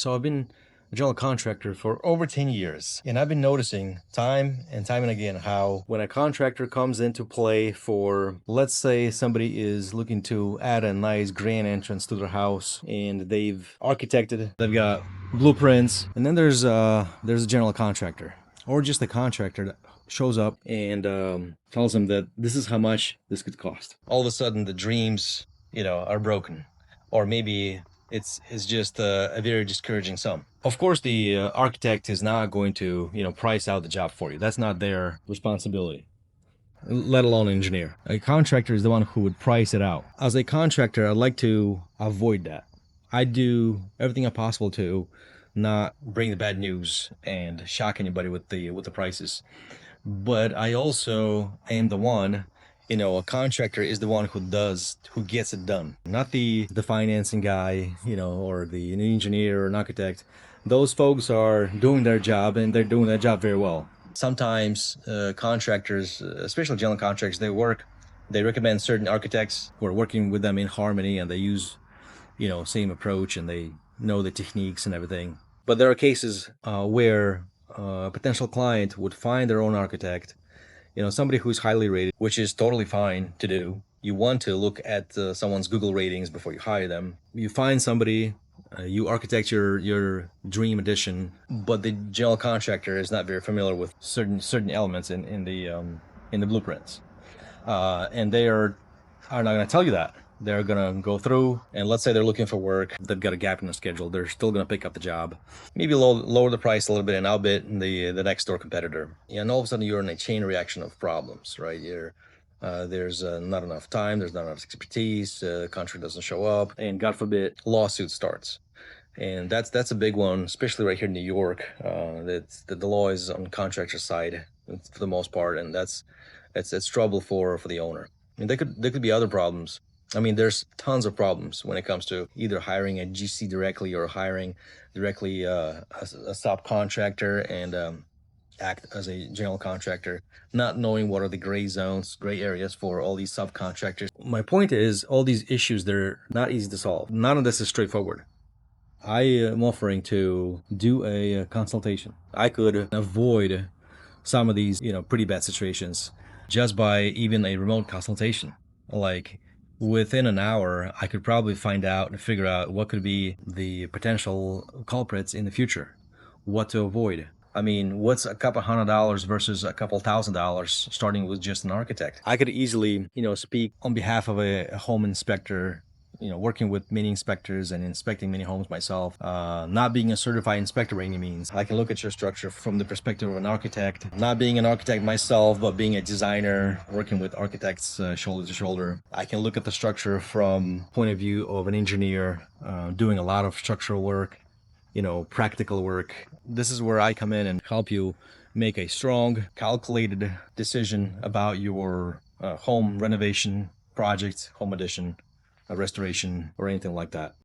So I've been a general contractor for over 10 years, and I've been noticing time and again how when a contractor comes into play for, let's say somebody is looking to add a nice grand entrance to their house and they've architected, they've got blueprints, and then there's a general contractor or just a contractor that shows up and tells them that this is how much this could cost. All of a sudden the dreams, are broken, or maybe it's just a very discouraging sum. Of course, the architect is not going to, price out the job for you. That's not their responsibility, let alone an engineer. A contractor is the one who would price it out. As a contractor, I'd like to avoid that. I do everything possible to not bring the bad news and shock anybody with the prices. But I also am the one, a contractor is the one who gets it done, not the financing guy, or an engineer or an architect. Those folks are doing their job and they're doing their job very well. Sometimes contractors, especially general contractors, they recommend certain architects who are working with them in harmony, and they use, same approach, and they know the techniques and everything. But there are cases where a potential client would find their own architect, somebody who's highly rated, which is totally fine to do. You want to look at someone's Google ratings before you hire them. You find somebody, you architect your dream addition, but the general contractor is not very familiar with certain elements in the blueprints, and they are not going to tell you that. They're going to go through, and let's say they're looking for work, they've got a gap in their schedule, they're still going to pick up the job, maybe lower the price a little bit and outbid the next door competitor. And all of a sudden you're in a chain reaction of problems, right? There's not enough time, there's not enough expertise, the contract doesn't show up, and God forbid, lawsuit starts. And that's a big one, especially right here in New York. The law is on contractor side for the most part, and that's trouble for the owner. And there could be other problems. I mean, there's tons of problems when it comes to either hiring a GC directly or hiring directly a subcontractor and act as a general contractor, not knowing what are the gray zones, gray areas for all these subcontractors. My point is, all these issues, they're not easy to solve. None of this is straightforward. I am offering to do a consultation. I could avoid some of these, pretty bad situations just by even a remote consultation. Like, within an hour, I could probably find out and figure out what could be the potential culprits in the future, what to avoid. I mean, what's a couple $100 versus a couple $1,000 starting with just an architect? I could easily, speak on behalf of a home inspector, working with many inspectors and inspecting many homes myself, not being a certified inspector by any means. I can look at your structure from the perspective of an architect, not being an architect myself, but being a designer, working with architects shoulder to shoulder. I can look at the structure from point of view of an engineer, doing a lot of structural work, practical work. This is where I come in and help you make a strong, calculated decision about your home renovation project, home addition, a restoration, or anything like that.